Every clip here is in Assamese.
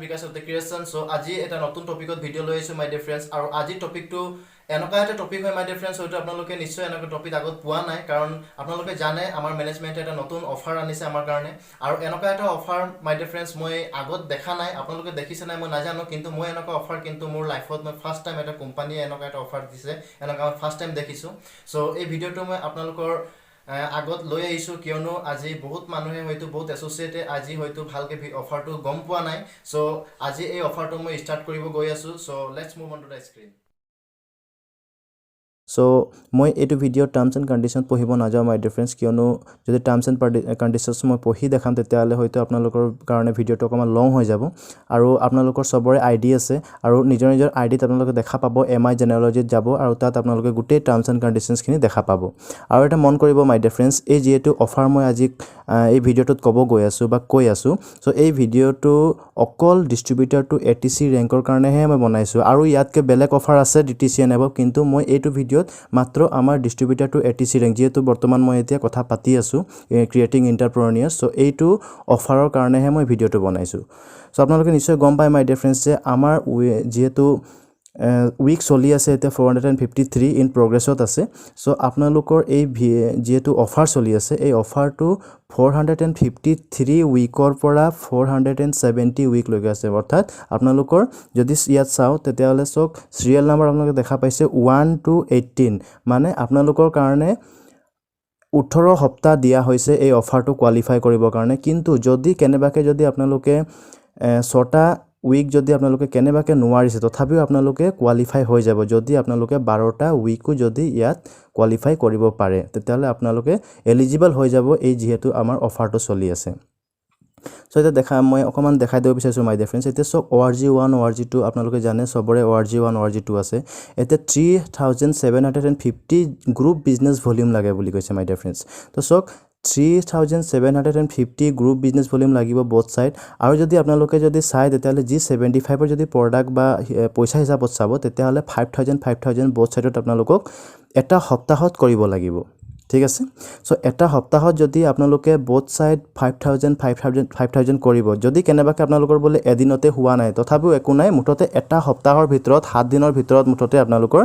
Bikash of the creation. So আজি এটা নতুন টপিকত ভিডিও লৈ আইছো my dear friends আৰু আজি টপিকটো এনেকা এটা টপিক হয় my dear friends হয়তো আপোনালোকে নিশ্চয় এনেকা টপিক আগত পোৱা নাই কাৰণ আপোনালোকে জানে আমাৰ ম্যানেজমেন্টে এটা নতুন অফাৰ আনিছে আমাৰ কাৰণে আৰু এনেকা এটা অফাৰ my dear friends মই আগত দেখা নাই আপোনালোকে দেখিছে নাই মই নাজানো কিন্তু মই এনেকা অফাৰ কিন্তু মোৰ লাইফত মই ফাৰ্স্ট টাইম এটা কোম্পানী এনেকা এটা অফাৰ দিছে এনেকা মই ফাৰ্স্ট টাইম দেখিছো সো এই ভিডিওটো মই আপোনালোকৰ আগত লৈ আইছো কিয়নো আজি বহুত মানুহে হয়তো বহুত এসোসিয়েটে আজি হয়তো ভালকে অফাৰটো গম পোৱা নাই সো আজি এই অফাৰটো মই স্টাৰ্ট কৰিব গৈ আছো so let's move on to the screen So মই এটো ভিডিও টার্মস এন্ড কন্ডিশন পঢ়িব নাযাও মাই ডিয়ার ফ্রেন্ডস কিয়নো যদি টার্মস এন্ড কন্ডিশনস মই পঢ়ি দেখাম তেতিয়ালে হয়তো আপোনালোকৰ কাৰণে ভিডিওটো অকমান লং হৈ যাব আৰু আপোনালোকৰ সবৰে আইডি আছে আৰু নিজৰ নিজৰ আইডিত আপোনালোকে দেখা পাব এমআই জেনেৰলজিত যাব আৰু তাত আপোনালোকে গুটেই টাৰ্মস এন্ড কন্ডিশনস খিনি দেখা পাব আৰু এটা মন কৰিব মাই ডিয়াৰ ফ্ৰেন্ডস এই যেটো অফাৰ মই আজি এই ভিডিওটোত কব গৈ আছো বা কৈ আছো সো এই ভিডিওটো অকল ডিস্ট্ৰিবিউটৰ টু এটিসি ৰেংকৰ কাৰণেহে মই বনাইছো আৰু ইয়াতকে বেলেগ অফাৰ আছে ডিটিসি এনব কিন্তু মই এইটো ভিডিওত মাত্ৰ আমাৰ ডিস্ট্ৰিবিউটৰ টু এটিসি ৰেংক যেটো বৰ্তমান মই এতিয়া কথা পাতি আছো ক্ৰিয়েটিং এন্টাৰপ্ৰেনিয়ৰ্স সো এইটো অফাৰৰ কাৰণেহে মই ভিডিওটো বনাইছো সো আপোনালোকে নিশ্চয় গম পায় মাই ডিয়াৰ ফ্ৰেন্ডস যে আমাৰ যেটো উইক চলি আছে এটা 453 ইন প্ৰগ্ৰেছত আছে সো আপোনালোকৰ এই যেটো অফাৰ চলি আছে এই অফাৰটো 453 উইকৰ পৰা 470 উইক লৈকে আছে অৰ্থাৎ আপোনালোকৰ যদি ইয়াত চাও তেতিয়ালে সক সিৰিয়াল নম্বৰ আপোনালোকে দেখা পাইছে 1 to 18 মানে আপোনালোকৰ কাৰণে 18 সপ্তাহ দিয়া হৈছে এই অফাৰটো কোৱালিফাই কৰিবৰ কাৰণে কিন্তু যদি কেনেবাকে যদি আপোনালোকে 6টা উইক যদি আপোনালোকে কেনেবাকে নোৱাৰিছে তথাপিও আপোনালোকে কোৱালিফাই হৈ যাব যদি আপোনালোকে 12টা উইকো যদি ইয়াত কোৱালিফাই কৰিব পাৰে তেতিয়ালে আপোনালোকে এলিজিবল হৈ যাব এই যেহেতু আমাৰ অফাৰটো চলি আছে সো এটা দেখা মই অকমান দেখাই দিব বিচাৰিছো মাই ডিয়াৰ ফ্ৰেন্ডস এতিয়া সব ORG1 ORG2 আপোনালোকে জানে সবৰে ORG1 ORG2 আছে এতিয়া 3750 গ্ৰুপ বিজনেস ভলিউম লাগে বুলি কৈছে মাই ডিয়াৰ ফ্ৰেন্ডস তো সক 3750 গ্ৰুপ বিজনেস ভলিউম লাগিব বোথ সাইড আৰু যদি আপোনালোকে যদি চাই তেতিয়ালে G75 ৰ যদি প্ৰডাক্ট বা পইচা হিচাপত চাব তেতিয়ালে 5000 বোথ সাইডত আপোনালোকক এটা সপ্তাহত কৰিব লাগিব ঠিক আছে সো এটা সপ্তাহত যদি আপোনালোকে বোথ সাইড 5000 কৰিব যদি কেনেবাকে আপোনালোকৰ বলে এদিনতে হোৱা নাই তথাপিও একো নাই মুঠতে এটা সপ্তাহৰ ভিতৰত 7 দিনৰ ভিতৰত মুঠতে আপোনালোকৰ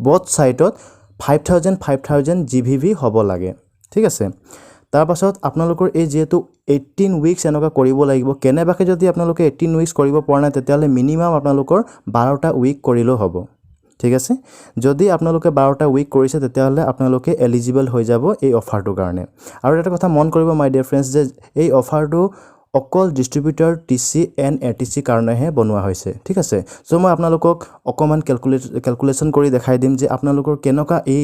বোথ সাইডত 5000 GVV হ'ব লাগে ঠিক আছে তাৰ পাছত আপোনালোকৰ এই যেটো 18 উইকস এনেকা কৰিব লাগিব কেনেবাকে যদি আপোনালোকে 18 উইকস কৰিব পৰা নাই তেতিয়ালে মিনিমাম আপোনালোকৰ 12টা উইক কৰিলো হ'ব ঠিক আছে যদি আপোনালোকে 12টা উইক কৰিছে তেতিয়ালে আপোনালোকে এলিজিবল হৈ যাব এই অফাৰটোৰ কাৰণে আৰু এটা কথা মন কৰিব মাই ডিয়াৰ ফ্ৰেন্ডস যে এই অফাৰটো অকল ডিস্ট্ৰিবিউটৰ টিসি এন্ড এটিসি কাৰণেহে বনোৱা হৈছে ঠিক আছে সো মই আপোনালোকক অকমান ক্যালকুলেশন কৰি দেখাই দিম যে আপোনালোকৰ কেনকা এই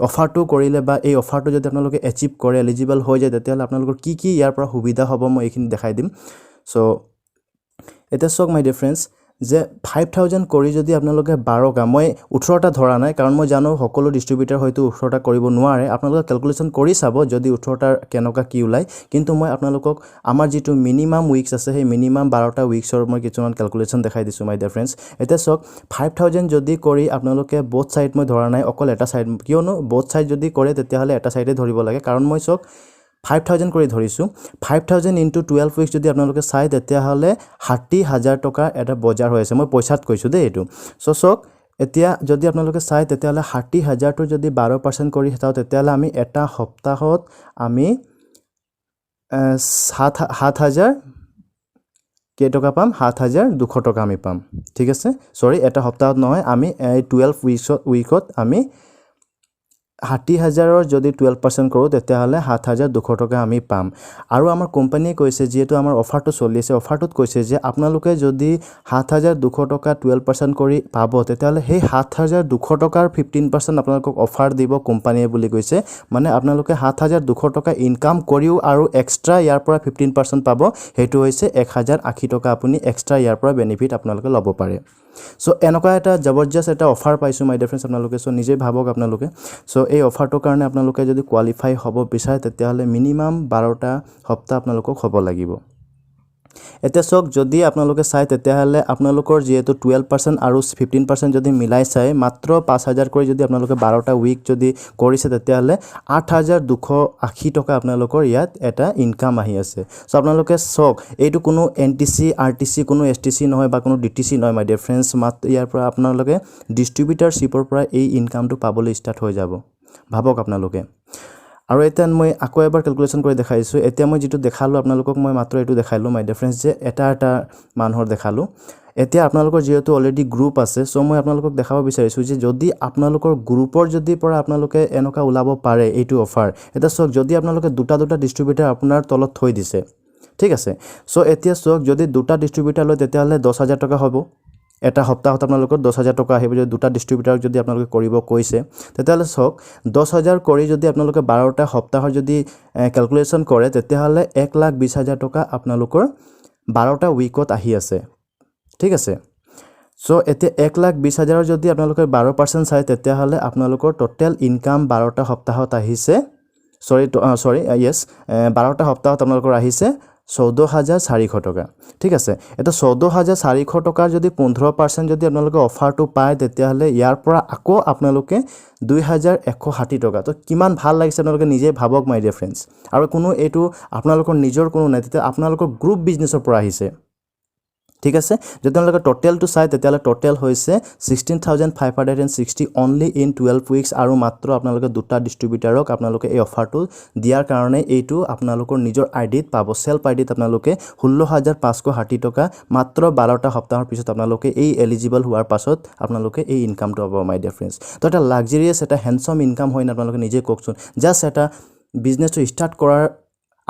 অফাৰটো কৰিলে বা এই অফাৰটো যদি আপোনালোকে এচিভ কৰে এলিজিবল হৈ যায় তেতিয়ালে আপোনালোকৰ কি কি ইয়াৰ পৰা সুবিধা হ'ব মই এইখিনি দেখাই দিম সো এটা সক মাই ডিয়াৰ ফ্ৰেন্ডস যে 5000 কৰি যদি আপোনালোকে 12টা মই 18টা ধৰা নাই কাৰণ মই জানো সকলো ডিস্ট্ৰিবিউটৰ হয়তো 18টা কৰিব নোৱাৰে আপোনালোকে ক্যালকুলেশন কৰি চাব যদি 18টা কেনকা কি উলাই কিন্তু মই আপোনালোকক আমাৰ যেটো মিনিমাম উইকস আছে সেই মিনিমাম 12টা উইকসৰ মই কিছুমান ক্যালকুলেশন দেখাই দিছো মাই ডিয়াৰ ফ্ৰেন্ডস এটা সক 5000 যদি কৰি আপোনালোকে বোথ সাইড মই ধৰা নাই অকল এটা সাইড কিয়নো বোথ সাইড যদি কৰে তেতিয়াহলে এটা সাইডে ধৰিব লাগে কাৰণ মই সক 5000 কৰি ধৰিছো 5000 into 12 উইকস যদি আপোনালোকে চাই তেতিয়াহলে 60000 টকা এটা বজাৰ হৈ আছে মই পইচাত কৈছো দে এটো সো সক এতিয়া যদি আপোনালোকে চাই তেতিয়াহলে 60000 টো যদি 12% কৰি হেতাও তেতিয়াহলে আমি এটা সপ্তাহত আমি 7000 কে টকা পাম 7200 টকা আমি পাম ঠিক আছে সৰি এটা সপ্তাহত নহয় আমি 12 উইকত আমি 60000 ৰ যদি 12% কৰো তেতিয়াহলে 7200 টকা আমি পাম আৰু আমাৰ কোম্পানীয়ে কৈছে যেটো আমাৰ অফাৰটো চলি আছে অফাৰটোত কৈছে যে আপোনালোকে যদি 7200 টকা 12% কৰি পাব তেতিয়াহলে সেই 7200 টকাৰ 15% আপোনালোকক অফাৰ দিব কোম্পানীয়ে বুলি কৈছে মানে আপোনালোকে 7200 টকা ইনকাম কৰিও আৰু এক্সট্ৰা ইয়াৰ পৰা 15% পাব হেতু হৈছে 1080 টকা আপুনি এক্সট্ৰা ইয়াৰ পৰা বেনিফিট আপোনালোকে ল'ব পাৰে সো এনেকা এটা জবৰদস্ত এটা অফাৰ পাইছো মাই ডিয়াৰ ফ্ৰেন্ডস আপোনালোকে সো নিজে ভাবক আপোনালোকে সো এই অফাৰটোৰ কাৰণে আপোনালোকে যদি কোৱালিফাই হ'ব বিচাৰে তেতিয়াহলে মিনিমাম 12টা সপ্তাহ আপোনালোকক হ'ব লাগিব এতিয়া চাওক যদি আপোনালোকে চাই তেতিয়াহ'লে আপোনালোকৰ যিহেতু 12% আৰু 15% যদি মিলাই চাই মাত্ৰ 5,000 কৰি যদি আপোনালোকে 12টা উইক যদি কৰিছে তেতিয়াহ'লে 8,280 টকা আপোনালোকৰ ইয়াত এটা ইনকাম আহি আছে চ' আপোনালোকে চাওক এইটো কোনো NTC RTC কোনো STC নহয় বা কোনো DTC নহয় মাই ডিয়াৰ ফ্ৰেণ্ডছ মাত্ৰ ইয়াৰ পৰা আপোনালোকে ডিষ্ট্ৰিবিউটাৰশ্বিপৰ পৰা এই ইনকামটো পাবলৈ ষ্টাৰ্ট হৈ যাব ভাবক আপোনালোকে আৰু এতিয়া মই আকৌ এবাৰ ক্যালকুলেশন কৰি দেখাইছো এতিয়া মই যেটো দেখালো আপোনালোকক মই মাত্ৰ এটো দেখাইলো মাই ডিফাৰেন্স যে এটা মানুহৰ দেখালো এতিয়া আপোনালোকৰ যেহেতু অলৰেডি গ্ৰুপ আছে সো মই আপোনালোকক দেখাব বিচাৰিছো যে যদি আপোনালোকৰ গ্ৰুপৰ যদি পৰা আপোনালোকে এনেকা ওলাব পাৰে এইটো অফাৰ এটা সক যদি আপোনালোকে দুটা ডিস্ট্ৰিবিউটাৰ আপোনাৰ তলত থৈ দিছে ঠিক আছে সো এতিয়া সক যদি দুটা ডিস্ট্ৰিবিউটাৰ লৈ তেতিয়াহলে 10,000 টকা হ'ব এটা সপ্তাহত আপোনালোকৰ 10,000 টকা আহিব যদি দুটা ডিস্ট্ৰিবিউটাৰ যদি আপোনালোকে কৰিব কৈছে তেতিয়াহলে সক 10,000 কৰি যদি আপোনালোকে 12টা সপ্তাহৰ যদি ক্যালকুলেশন কৰে তেতিয়াহলে 1,20,000 টকা আপোনালোকৰ 12টা উইকত আহি আছে ঠিক আছে সো এতিয়া 1,20,000 যদি আপোনালোকে 12% চাই তেতিয়াহলে আপোনালোকৰ টোটাল ইনকাম 12টা সপ্তাহত আহিছে সৰি ইয়েস 12টা সপ্তাহত আপোনালোকৰ আহিছে 14,400 টকা ঠিক আছে এটা 14,400 টকাৰ যদি 15% যদি আপোনালোকে অফাৰটো পায় তেতিয়াহলে ইয়াৰ পৰা আকৌ আপোনালোকে 2,160 টকা তো কিমান ভাল লাগিছে আপোনালোকে নিজে ভাবক মাই ডিয়াৰ ফ্ৰেণ্ডছ আৰু কোনো এটো আপোনালোকৰ নিজৰ কোনো নাই তেতিয়া আপোনালোকৰ গ্ৰুপ বিজনেছৰ পৰা আহিছে ঠিক আছে যদি আপোনালোকে টোটালটো চাই তেতিয়ালে টোটাল হৈছে 16,560 অনলি ইন 12 উইকস আৰু মাত্ৰ আপোনালোকে দুটা ডিস্ট্ৰিবিউটাৰক আপোনালোকে এই অফাৰটো দিয়াৰ কাৰণে এইটো আপোনালোকৰ নিজৰ আইডিত পাব সেলফ আইডিত আপোনালোকে 16,560 টকা মাত্ৰ 12টা সপ্তাহৰ পিছত আপোনালোকে এই এলিজিবল হোৱাৰ পাছত আপোনালোকে এই ইনকামটো পাব মাই ডিয়াৰ ফ্ৰেণ্ডছ তো এটা লাক্সাৰিয়াছ এটা হ্যান্ডসাম ইনকাম হয় না আপোনালোকে নিজে কওকচোন জাস্ট এটা বিজনেসটো স্টাৰ্ট কৰাৰ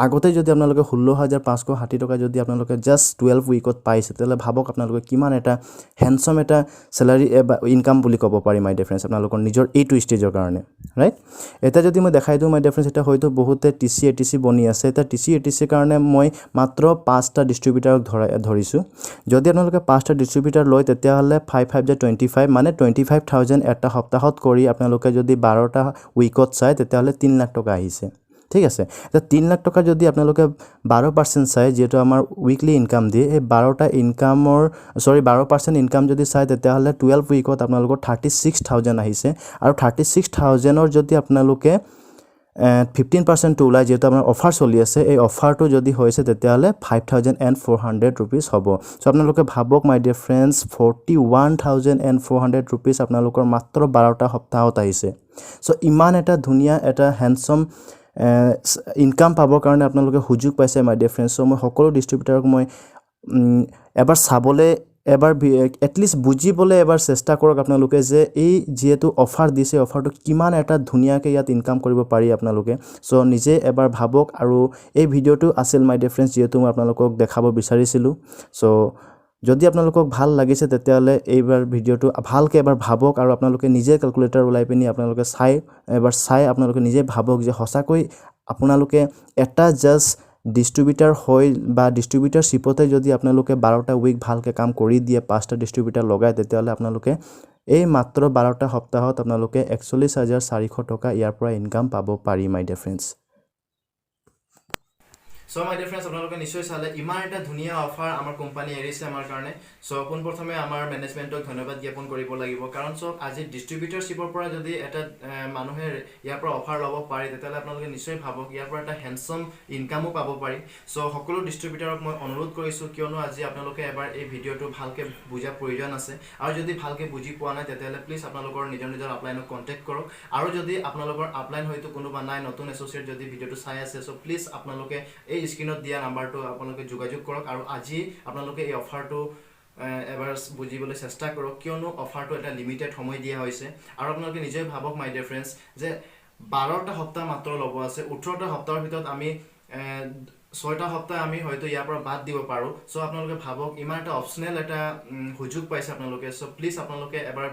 আগতে যদি আপোনালোকে 16,560 টকা যদি আপোনালোকে জাস্ট 12 উইকত পাইছে তেলে ভাবক আপোনালোকে কিমান এটা হ্যান্ডসাম এটা স্যালাৰি ইনকাম বুলি ক'ব পাৰি মাই ডিয়াৰ ফ্ৰেণ্ডছ আপোনালোকৰ নিজৰ এইটো ষ্টেজৰ কাৰণে ৰাইট এটা যদি মই দেখাই দিও মাই ডিয়াৰ ফ্ৰেণ্ডছ এটা হয়তো বহুতে TC ATC বনি আছে এটা TC ATC কাৰণে মই মাত্ৰ 5টা ডিস্ট্ৰিবিউটাৰক ধৰিছো যদি আপোনালোকে 5টা ডিস্ট্ৰিবিউটাৰ লয় তেতিয়াহলে 5,525 মানে 25,000 এটা সপ্তাহত কৰি আপোনালোকে যদি 12টা উইকত চাই তেতিয়াহলে 3 লাখ টকা আহিছে ঠিক আছে এটা 3 লাখ টকা যদি আপোনালোকে 12% চাই যেটো আমাৰ উইকলি ইনকাম দিয়ে এই 12টা ইনকামৰ 12% ইনকাম যদি চাই তেতিয়াহলে 12 উইকত আপোনালোকৰ 36,000 আহিছে আৰু 36,000 ৰ যদি আপোনালোকে 15% ওলাই যেটো আমাৰ অফাৰ চলি আছে এই অফাৰটো যদি হৈছে তেতিয়াহলে 5,400 rupees হ'ব সো আপোনালোকে ভাবক মাই ডিয়াৰ ফ্ৰেণ্ডছ 41,400 rupees আপোনালোকৰ মাত্ৰ 12টা সপ্তাহত আহিছে সো ইমান এটা ধুনিয়া এটা হ্যান্ডসাম ইনকাম পাবৰ কাৰণে আপোনালোকে সুযোগ পাইছে মাই ডিয়াৰ ফ্ৰেণ্ডছ সো মই সকলো ডিস্ট্ৰিবিউটাৰক মই এবাৰ চাবলে এবাৰ এটলিষ্ট বুজিবলে এবাৰ চেষ্টা কৰক আপোনালোকে যে এই যেহেতু অফাৰ দিছে অফাৰটো কিমান এটা ধুনিয়াকে ইয়াত ইনকাম কৰিব পাৰি আপোনালোকে সো নিজে এবাৰ ভাবক আৰু এই ভিডিওটো আছিল মাই ডিয়াৰ ফ্ৰেণ্ডছ যেহেতু মই আপোনালোকক দেখাব বিচাৰিছিলো সো যদি আপোনালোকক ভাল লাগিছে তেতিয়ালে এইবাৰ ভিডিওটো ভালকে এবাৰ ভাবক আৰু আপোনালোকে নিজে ক্যালকুলেটৰ ওলাই পিনি আপোনালোকে চাই আপোনালোকে নিজে ভাবক যে হসাকৈ আপোনালোকে এটা জাস্ট ডিস্ট্ৰিবিউটাৰ হয় বা ডিস্ট্ৰিবিউটাৰশিপতে যদি আপোনালোকে 12টা উইক ভালকে কাম কৰি দিয়ে 5টা ডিস্ট্ৰিবিউটাৰ লগাই তেতিয়ালে আপোনালোকে এই মাত্ৰ 12টা সপ্তাহত আপোনালোকে 41,400 টকা ইয়াৰ পৰা ইনকাম পাব পাৰি মাই dear friends so my dear friends আপোনালোকে নিশ্চয় চালে ইমান এটা ধুনিয়া অফাৰ আমাৰ কোম্পানী এৰিছে আমাৰ কাৰণে সো পোন প্ৰথমে আমাৰ মেনেজমেন্টক ধন্যবাদ জ্ঞাপন কৰিব লাগিব কাৰণ সো আজি ডিস্ট্ৰিবিউটাৰশিপৰ পৰা যদি এটা মানুহে ইয়াৰ পৰা অফাৰ ল'ব পাৰে তেতিয়ালে আপোনালোকে নিশ্চয় ভাবক ইয়াৰ পৰা এটা হ্যান্ডসাম ইনকামো পাব পাৰি সো সকলো ডিস্ট্ৰিবিউটাৰক মই অনুৰোধ কৰিছো কিয়নো আজি আপোনালোকে এবাৰ এই ভিডিওটো ভালকে বুজা প্ৰয়োজন আছে আৰু যদি ভালকে বুজি পোৱা নাই তেতিয়ালে প্লিজ আপোনালোকৰ নিজৰ আপলাইনক কন্টাক্ট কৰক আৰু যদি আপোনালোকৰ আপলাইন হয়তো কোনোবা নাই নতুন এসোসিয়েট যদি ভিডিওটো চাই আছে সো প্লিজ আপোনালোকে এই স্ক্ৰিনত দিয়া নাম্বাৰটো আপোনালোকে যোগাযোগ কৰক আৰু আজি আপোনালোকে এই অফাৰটো এবাৰ বুজিবলৈ চেষ্টা কৰক কিয়নো অফাৰটো এটা লিমিটেড সময় দিয়া হৈছে আৰু আপোনালোকে নিজে ভাবক মাই ডিয়াৰ ফ্ৰেণ্ডছ যে 12টা সপ্তাহ মাত্ৰ ল'ব আছে 18টা সপ্তাহৰ ভিতৰত আমি 6টা সপ্তাহ আমি হয়তো ইয়াৰ পৰা বাদ দিব পাৰো সো আপোনালোকে ভাবক ইমান এটা অপচনেল এটা সুযোগ পাইছে আপোনালোকে সো প্লিজ আপোনালোকে এবাৰ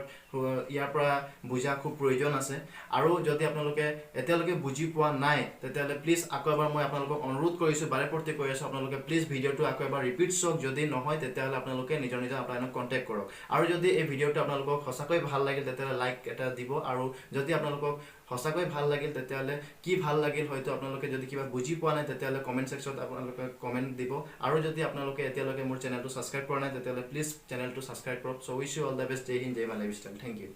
ইয়াৰ পৰা বুজা খুব প্ৰয়োজন আছে আৰু যদি আপোনালোকে এতিয়ালৈকে বুজি পোৱা নাই তেতিয়ালে প্লিজ আকৌ এবাৰ মই আপোনালোকক অনুৰোধ কৰিছো বাৰে প্ৰতি কৈ আছো আপোনালোকে প্লিজ ভিডিওটো আকৌ এবাৰ ৰিপিট চাওক যদি নহয় তেতিয়ালে আপোনালোকে নিজৰ আপলাইনক কন্টাক্ট কৰক আৰু যদি এই ভিডিওটো আপোনালোকক সঁচাকৈ ভাল লাগিল তেতিয়ালে লাইক এটা দিব আৰু যদি আপোনালোকক সঁচাকৈ ভাল লাগিল তেতিয়ালে কি ভাল লাগিল হয়তো আপোনালোকে যদি কিবা বুজি পোৱা নাই তেতিয়ালে কমেন্ট সেকশ্যনত আপোনালোকে কমেণ্ট দিব আৰু যদি আপোনালোকে এতিয়ালৈকে মোৰ চেনেলটো ছাবস্ক্ৰাইব কৰা নাই তেতিয়াহ'লে প্লিজ চেনেলটো ছাবস্ক্ৰাইব কৰক so' wish you all the best Jai Hind Jai my lifestyle thank U